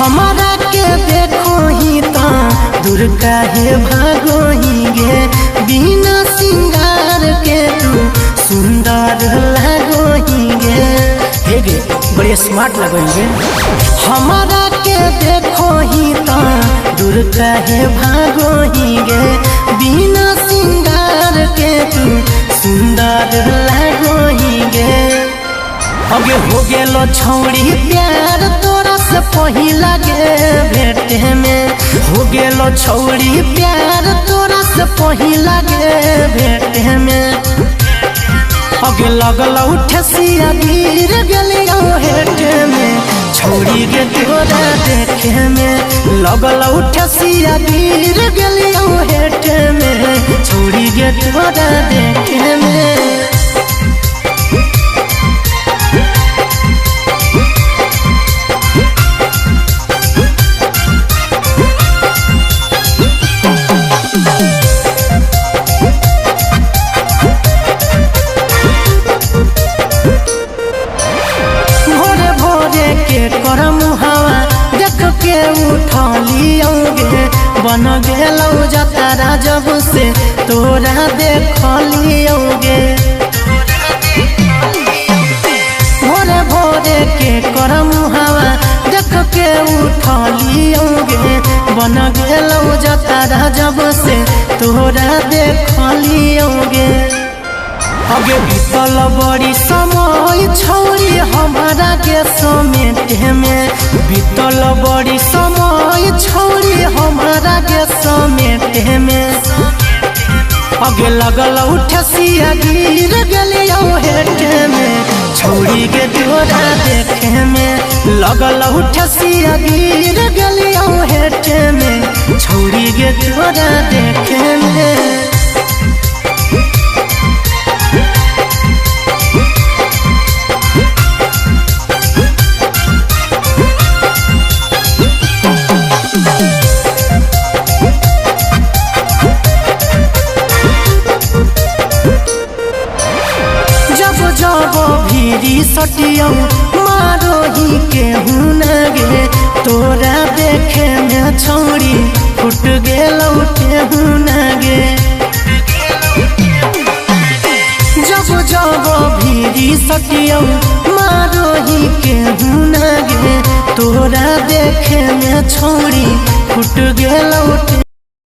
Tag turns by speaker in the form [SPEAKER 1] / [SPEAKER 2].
[SPEAKER 1] हमारा के देखो ही ता दूर काहे भागो ही गे, बिना सिंगार के तू सुंदर लगो ही गे। हे गे बड़े स्मार्ट लगो गे। हमारा के देखो ही ता दूर काहे भागो ही गे, बिना सिंगार के तू सुंदर लगो ही गे। अगे हो गेलो छौड़ी प्यार तोरा से पहिला गे भेटे में, हो गेलो छौड़ी प्यार तोरा से पहिला गे भेटे में। अगे लगल ठेसिया गिर गेलियो हेटे में, छौड़ी गे तोरा देखे में। लगल ठेसिया गिर गेलियो हेटे में, छौड़ी गे तोरा देखे में। के उठलियोगे बन गेलौ जतारा जब से तोरा देखलियोगे। भोरे भोरे के करम हवा देख के उठलियोगे, बन गेलौ जतारा जब से तोरा देखलियोगे। अगे बीतल बड़ी समय छौरी हमारा के समेटे में, बीतल बड़ी समय छौरी हमारा के समेटे में। अगे लगल ठेसिया गिर गेलियो हेटे में, छौरी के तोरा देखे में। लगल ठेसिया गिर गेलियो हेटे में, छौरी के तोरा देखे में। जब भीरी सटियो मारो ही के हुनगे, तोरा देखे में छौरी फुट गेलौ के हुनगे। जब भीरी सटियो मारो ही के हुनगे, तोरा देखे में छौरी फुट गेलौ के